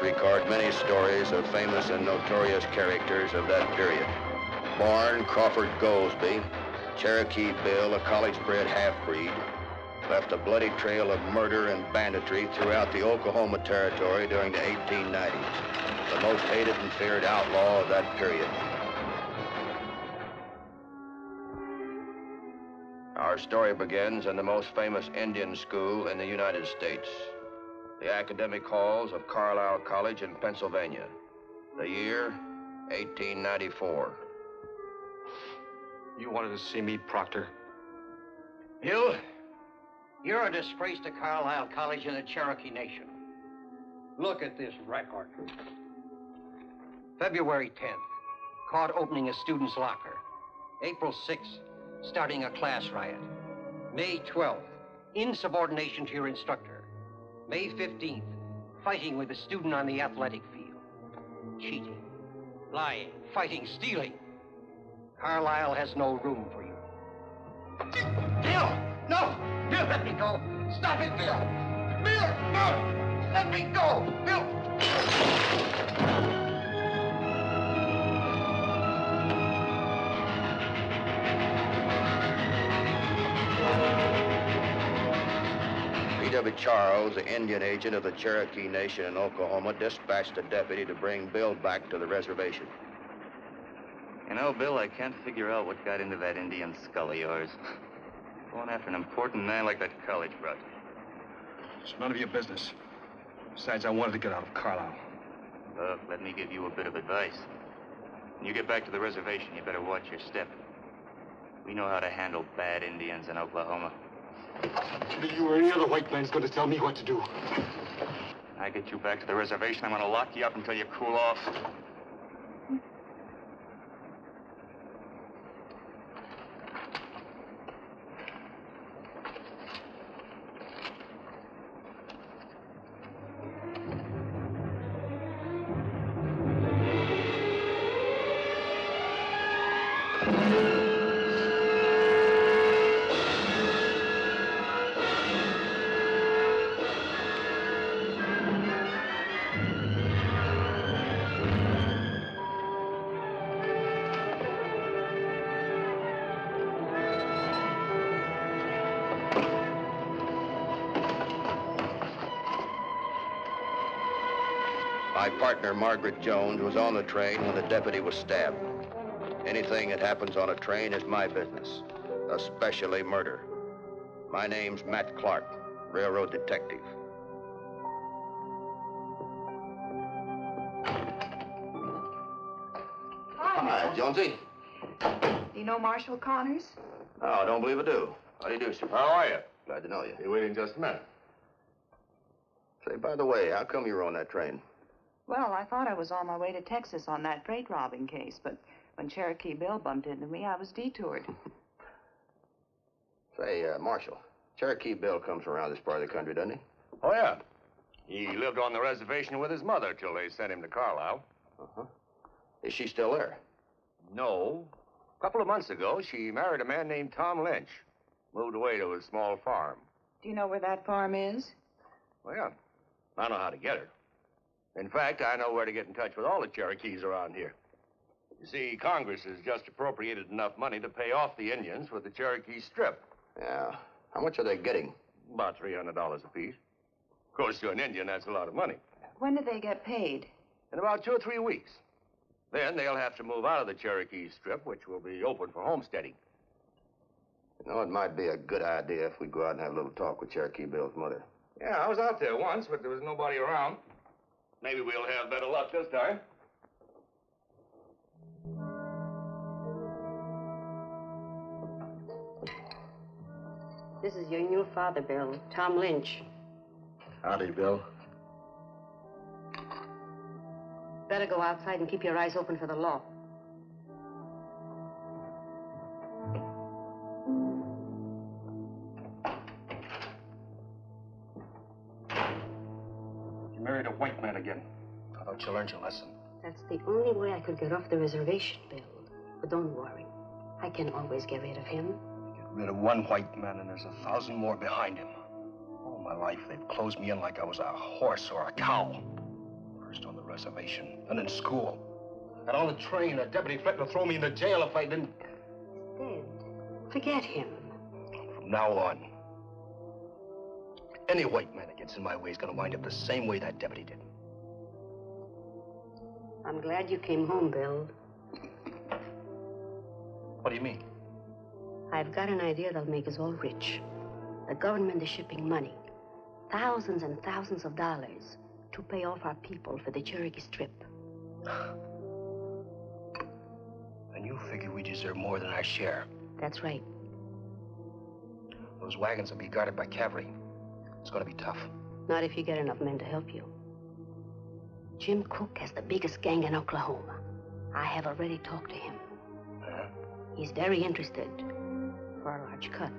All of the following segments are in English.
record many stories of famous and notorious characters of that period. Born Crawford Goldsby, Cherokee Bill, a college-bred half-breed, left a bloody trail of murder and banditry throughout the Oklahoma Territory during the 1890s, the most hated and feared outlaw of that period. Our story begins in the most famous Indian school in the United States, the academic halls of Carlisle College in Pennsylvania. The year, 1894. You wanted to see me, Proctor? Bill, you're a disgrace to Carlisle College and the Cherokee Nation. Look at this record. February 10th, caught opening a student's locker. April 6th, starting a class riot. May 12th, insubordination to your instructor. May 15th, fighting with a student on the athletic field. Cheating, lying, fighting, stealing. Carlisle has no room for you. Bill! No! Bill, let me go! Stop it, Bill! Bill, no! Let me go! Bill! B.W. Charles, the Indian agent of the Cherokee Nation in Oklahoma, dispatched a deputy to bring Bill back to the reservation. You know, Bill, I can't figure out what got into that Indian skull of yours. Going after an important man like that college brat. It's none of your business. Besides, I wanted to get out of Carlisle. Look, let me give you a bit of advice. When you get back to the reservation, you better watch your step. We know how to handle bad Indians in Oklahoma. You or any other white man's going to tell me what to do. When I get you back to the reservation, I'm going to lock you up until you cool off. My partner, Margaret Jones, was on the train when the deputy was stabbed. Anything that happens on a train is my business, especially murder. My name's Matt Clark, railroad detective. Hi, Jonesy. Do you know Marshal Connors? No, I don't believe I do. How do you do, sir? How are you? Glad to know you. Be waiting just a minute. Say, by the way, how come you were on that train? Well, I thought I was on my way to Texas on that freight robbing case, but when Cherokee Bill bumped into me, I was detoured. Say, Marshal, Cherokee Bill comes from around this part of the country, doesn't he? Oh, yeah. He lived on the reservation with his mother till they sent him to Carlisle. Uh-huh. Is she still there? No. A couple of months ago, she married a man named Tom Lynch. Moved away to a small farm. Do you know where that farm is? Well, yeah. I know how to get her. In fact, I know where to get in touch with all the Cherokees around here. You see, Congress has just appropriated enough money to pay off the Indians with the Cherokee Strip. Yeah. How much are they getting? About $300 apiece. Of course, to an Indian, that's a lot of money. When do they get paid? In about 2 or 3 weeks. Then they'll have to move out of the Cherokee Strip, which will be open for homesteading. You know, it might be a good idea if we go out and have a little talk with Cherokee Bill's mother. Yeah, I was out there once, but there was nobody around. Maybe we'll have better luck this time. This is your new father, Bill, Tom Lynch. Howdy, Bill. Better go outside and keep your eyes open for the law. You married a white man again. I thought you learned your lesson. That's the only way I could get off the reservation, Bill. But don't worry. I can always get rid of him. Get rid of one white man and there's 1,000 more behind him. All my life, they've closed me in like I was a horse or a cow. First on the reservation, then in school. And on the train, a deputy threatened to throw me into jail if I didn't... Dead. Forget him. From now on, any white man that gets in my way is gonna wind up the same way that deputy did. I'm glad you came home, Bill. What do you mean? I've got an idea that'll make us all rich. The government is shipping money, thousands and thousands of dollars, to pay off our people for the Cherokee Strip. And you figure we deserve more than our share. That's right. Those wagons will be guarded by cavalry. It's gonna be tough. Not if you get enough men to help you. Jim Cook has the biggest gang in Oklahoma. I have already talked to him. He's very interested for a large cut.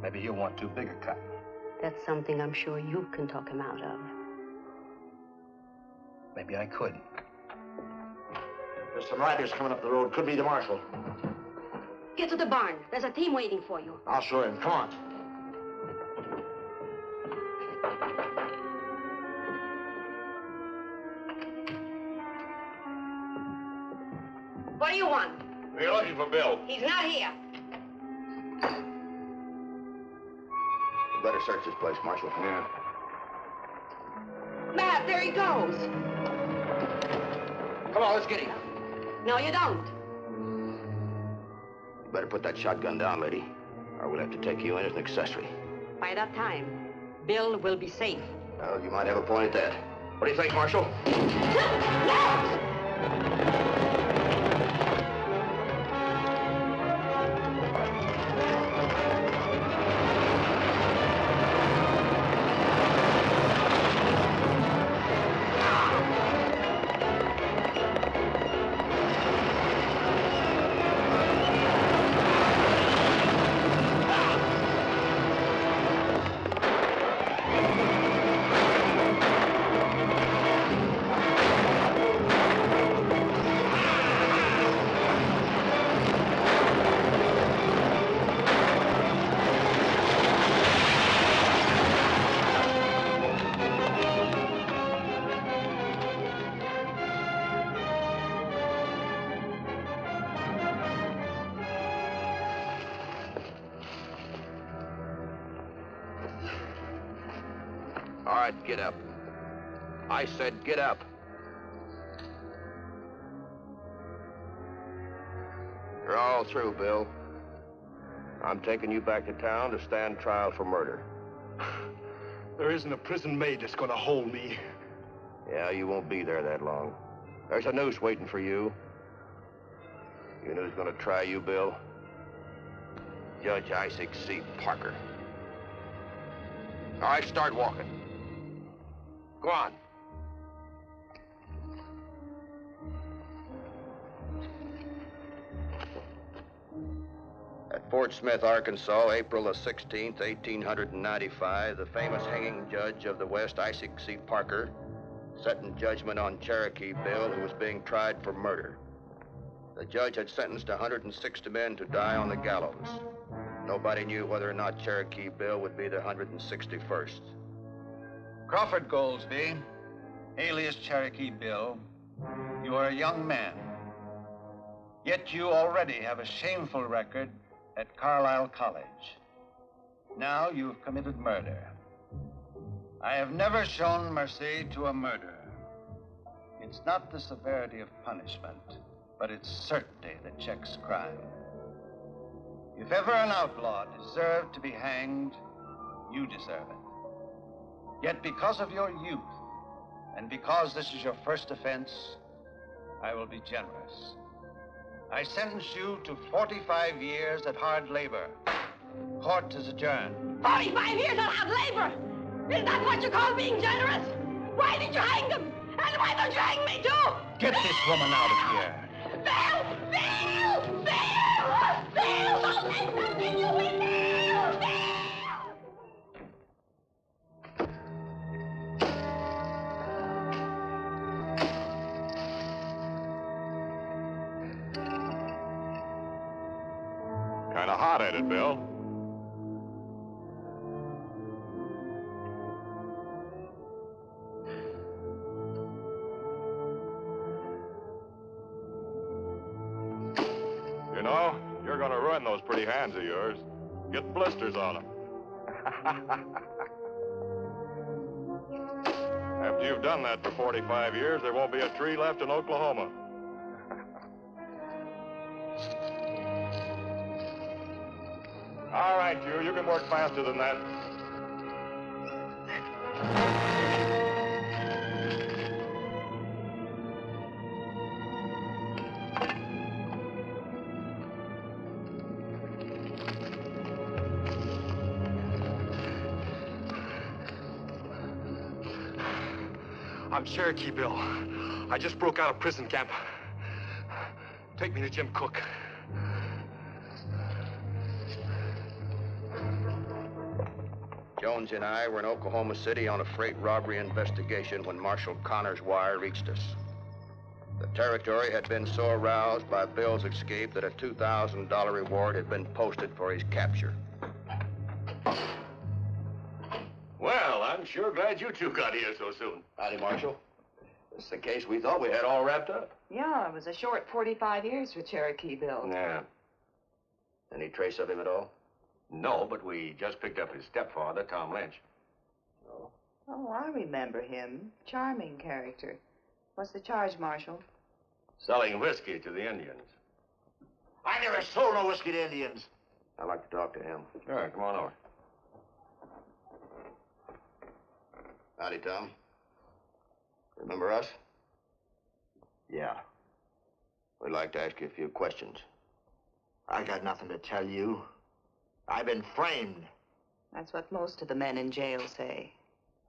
Maybe he'll want too big a cut. That's something I'm sure you can talk him out of. Maybe I could. There's some riders coming up the road. Could be the marshal. Get to the barn. There's a team waiting for you. I'll show him. Come on. What do you want? We're looking for Bill. He's not here. You better search this place, Marshal. Yeah. Matt, there he goes. Come on, let's get him. No, you don't. You better put that shotgun down, lady, or we'll have to take you in as an accessory. By that time, Bill will be safe. Well, you might have a point at that. What do you think, Marshal? No! All right, get up. I said get up. You're all through, Bill. I'm taking you back to town to stand trial for murder. There isn't a prison maid that's gonna hold me. Yeah, you won't be there that long. There's a noose waiting for you. You know who's gonna try you, Bill? Judge Isaac C. Parker. All right, start walking. Go on. At Fort Smith, Arkansas, April the 16th, 1895, the famous hanging judge of the West, Isaac C. Parker, set in judgment on Cherokee Bill, who was being tried for murder. The judge had sentenced 160 men to die on the gallows. Nobody knew whether or not Cherokee Bill would be the 161st. Crawford Goldsby, alias Cherokee Bill, you are a young man. Yet you already have a shameful record at Carlisle College. Now you've committed murder. I have never shown mercy to a murderer. It's not the severity of punishment, but its certainty that checks crime. If ever an outlaw deserved to be hanged, you deserve it. Yet because of your youth, and because this is your first offense, I will be generous. I sentence you to 45 years at hard labor. Court is adjourned. 45 years of hard labor! Is that what you call being generous? Why did you hang them? And why don't you hang me too? Get this woman out of here. Bill! Bill! Bill! Bill! Don't let nothing you with Bill! Bill! Kind of hot-headed, Bill. You know, you're gonna ruin those pretty hands of yours. Get blisters on them. After you've done that for 45 years, there won't be a tree left in Oklahoma. All right, you can work faster than that. I'm Cherokee Bill. I just broke out of prison camp. Take me to Jim Cook. Jones and I were in Oklahoma City on a freight robbery investigation when Marshal Connor's wire reached us. The territory had been so aroused by Bill's escape that a $2,000 reward had been posted for his capture. Well, I'm sure glad you two got here so soon. Howdy, Marshal. This is the case we thought we had all wrapped up. Yeah, it was a short 45 years for Cherokee Bill. Yeah. Any trace of him at all? No, but we just picked up his stepfather, Tom Lynch. No. Oh, I remember him. Charming character. What's the charge, Marshal? Selling whiskey to the Indians. I never sold no whiskey to Indians. I'd like to talk to him. All right, come on over. Howdy, Tom. Remember us? Yeah. We'd like to ask you a few questions. I got nothing to tell you. I've been framed. That's what most of the men in jail say.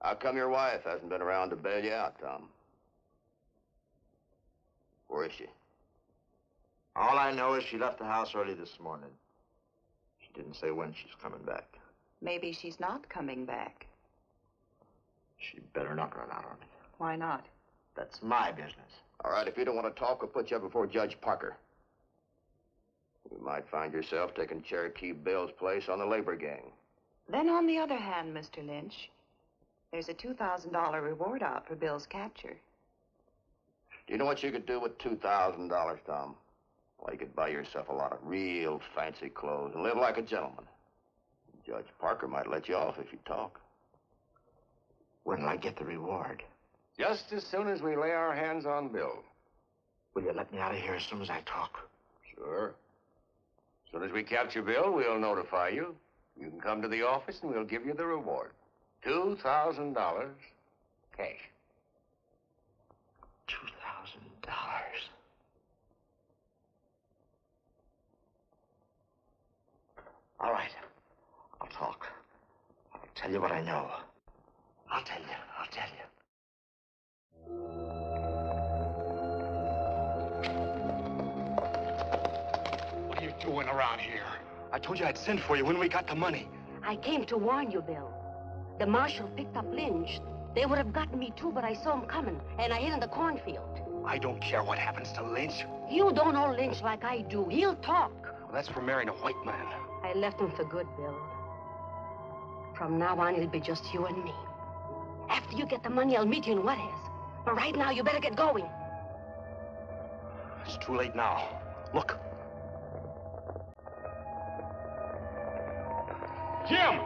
How come your wife hasn't been around to bail you out, Tom? Where is she? All I know is she left the house early this morning. She didn't say when she's coming back. Maybe she's not coming back. She better not run out on me. Why not? That's my business. All right, if you don't want to talk, we'll put you up before Judge Parker. You might find yourself taking Cherokee Bill's place on the labor gang. Then on the other hand, Mr. Lynch, there's a $2,000 reward out for Bill's capture. Do you know what you could do with $2,000, Tom? Well, you could buy yourself a lot of real fancy clothes and live like a gentleman. Judge Parker might let you off if you talk. When'll I get the reward? Just as soon as we lay our hands on Bill. Will you let me out of here as soon as I talk? Sure. As soon as we capture Bill, we'll notify you. You can come to the office and we'll give you the reward. $2,000 cash. $2,000. All right. I'll talk. I'll tell you what I know. I'll tell you. What are you doing around here? I told you I'd send for you when we got the money. I came to warn you, Bill. The marshal picked up Lynch. They would have gotten me too, but I saw him coming, and I hid in the cornfield. I don't care what happens to Lynch. You don't know Lynch like I do. He'll talk. Well, that's for marrying a white man. I left him for good, Bill. From now on, it'll be just you and me. After you get the money, I'll meet you in Whathead. But right now, you better get going. It's too late now. Look. Jim!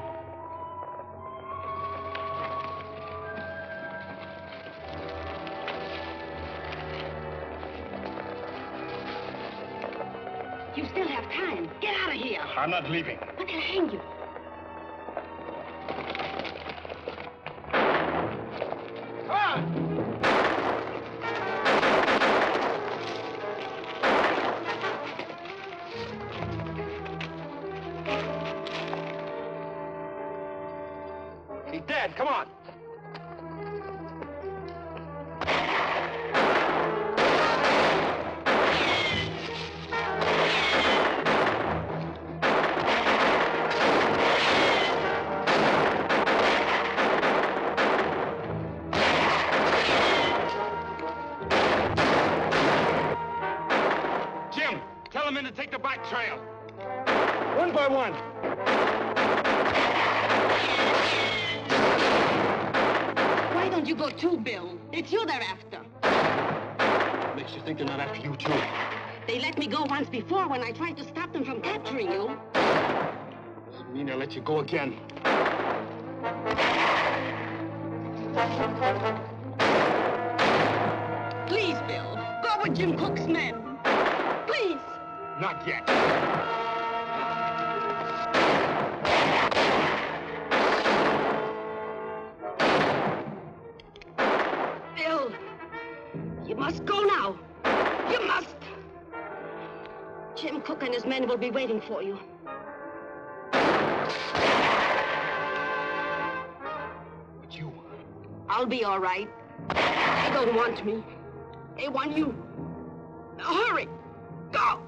You still have time. Get out of here. I'm not leaving. But they'll hang you. He's dead. Come on. Jim, tell them in to take the back trail. One by one. Why don't you go too, Bill? It's you they're after. Makes you think they're not after you, too. They let me go once before when I tried to stop them from capturing you. Doesn't mean I let you go again. Please, Bill, go with Jim Cook's men. Please. Not yet. Bill, you must go now. You must. Jim Cook and his men will be waiting for you. But you... I'll be all right. They don't want me. They want you. Now hurry. Go.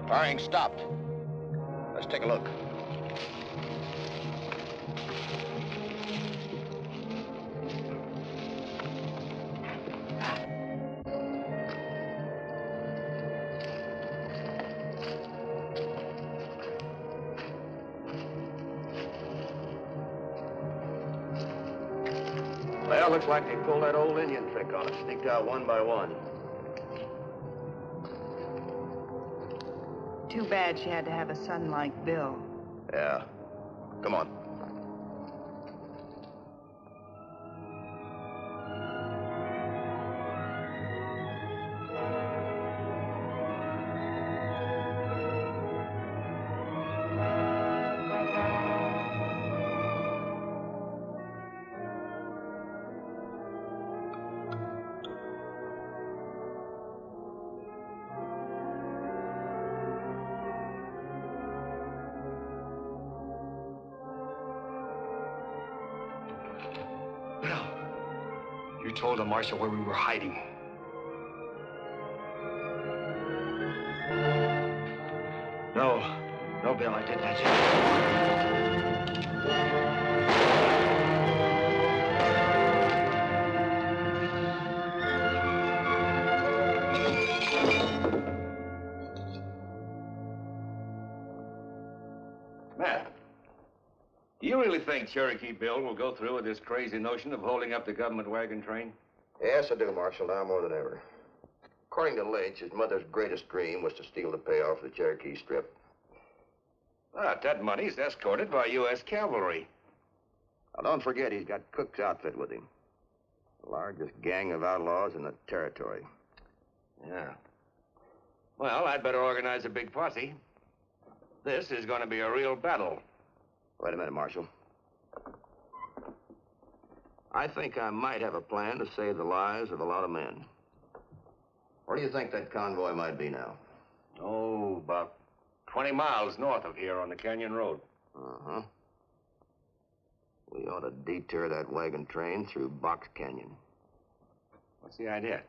Firing stopped. Let's take a look. Well, looks like they pulled that old Indian trick on us. Sneaked out one by one. Too bad she had to have a son like Bill. Yeah. Come on. You told the marshal where we were hiding. No, Bill, I didn't. Matt, do you really think Cherokee Bill will go through with this crazy notion of holding up the government wagon train? Yes, I do, Marshal, now more than ever. According to Lynch, his mother's greatest dream was to steal the payoff for the Cherokee Strip. But that money's escorted by U.S. cavalry. Now, don't forget he's got Cook's outfit with him. The largest gang of outlaws in the territory. Yeah. Well, I'd better organize a big posse. This is going to be a real battle. Wait a minute, Marshal. I think I might have a plan to save the lives of a lot of men. Where do you think that convoy might be now? Oh, about 20 miles north of here on the Canyon Road. Uh-huh. We ought to detour that wagon train through Box Canyon. What's the idea?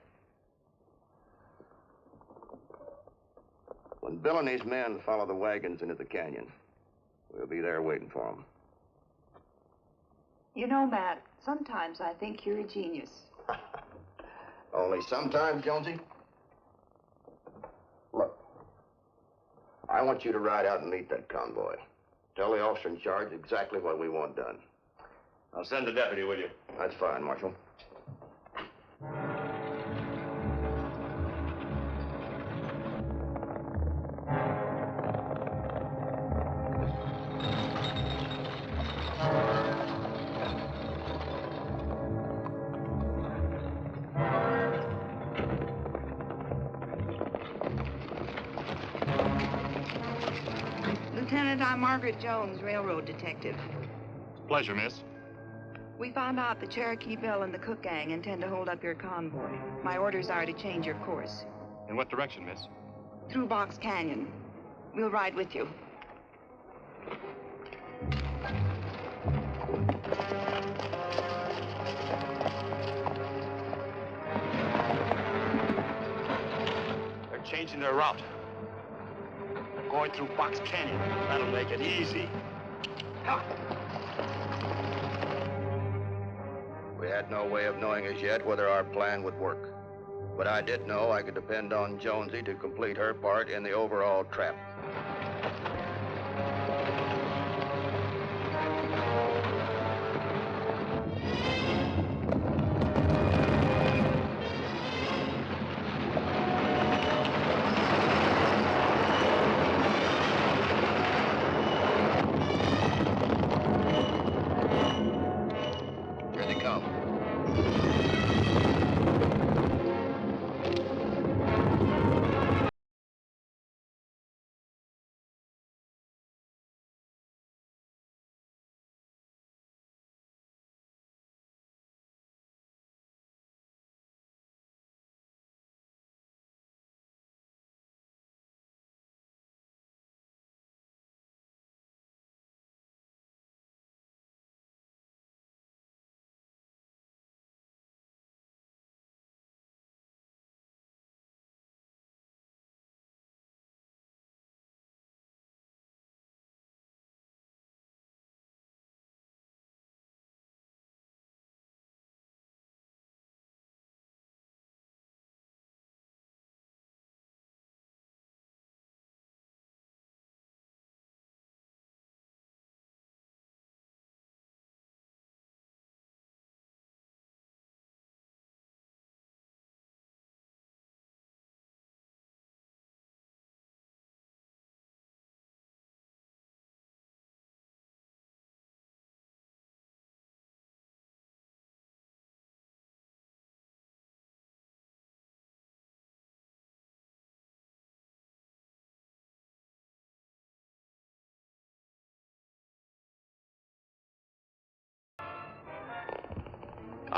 When Bill and his men follow the wagons into the canyon, we'll be there waiting for them. You know, Matt, sometimes I think you're a genius. Only sometimes, Jonesy. Look, I want you to ride out and meet that convoy. Tell the officer in charge exactly what we want done. I'll send the deputy with you. That's fine, Marshal. Lieutenant, I'm Margaret Jones, railroad detective. Pleasure, miss. We found out the Cherokee Bill and the Cook gang intend to hold up your convoy. My orders are to change your course. In what direction, miss? Through Box Canyon. We'll ride with you. They're changing their route. They're going through Box Canyon. That'll make it easy. We had no way of knowing as yet whether our plan would work. But I did know I could depend on Jonesy to complete her part in the overall trap.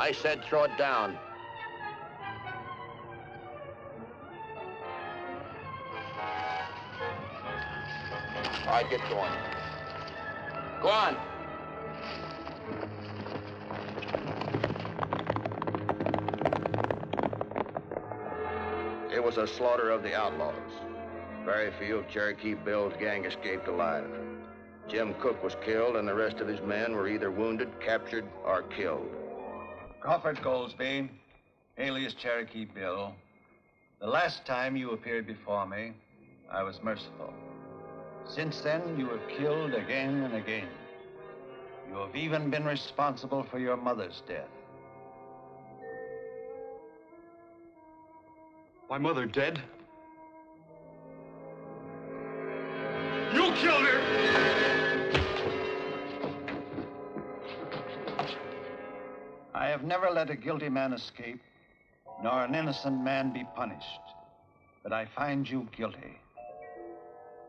I said throw it down. All right, get going. Go on. It was a slaughter of the outlaws. Very few of Cherokee Bill's gang escaped alive. Jim Cook was killed, and the rest of his men were either wounded, captured, or killed. Crawford Goldsby, alias Cherokee Bill, the last time you appeared before me, I was merciful. Since then, you have killed again and again. You have even been responsible for your mother's death. My mother dead? You killed her! I have never let a guilty man escape, nor an innocent man be punished. But I find you guilty.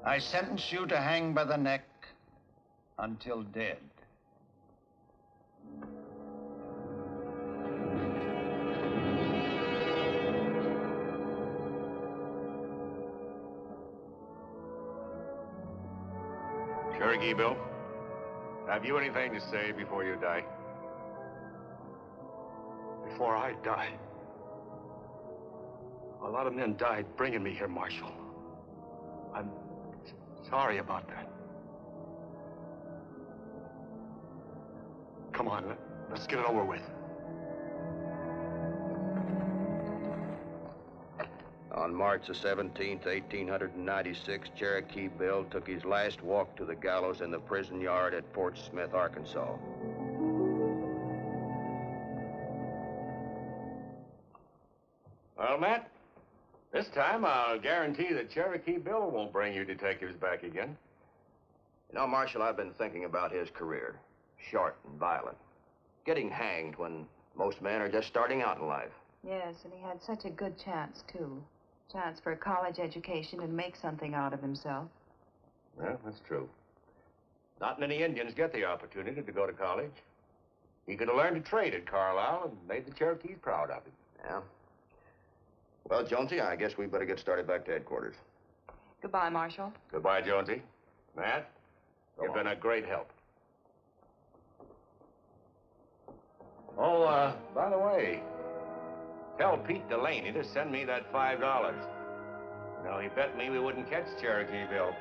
I sentence you to hang by the neck until dead. Cherokee Bill, have you anything to say before you die? Before I die. A lot of men died bringing me here, Marshal. I'm sorry about that. Come on, let's get it over with. On March the 17th, 1896, Cherokee Bill took his last walk to the gallows in the prison yard at Fort Smith, Arkansas. Well, Matt, this time I'll guarantee that Cherokee Bill won't bring you detectives back again. You know, Marshal, I've been thinking about his career. Short and violent. Getting hanged when most men are just starting out in life. Yes, and he had such a good chance, too. Chance for a college education and make something out of himself. Well, that's true. Not many Indians get the opportunity to go to college. He could have learned to trade at Carlisle and made the Cherokees proud of him. Yeah. Well, Jonesy, I guess we better get started back to headquarters. Goodbye, Marshal. Goodbye, Jonesy. Matt, you've been a great help. Oh, by the way, tell Pete Delaney to send me that $5. You know, he bet me we wouldn't catch Cherokee Bill.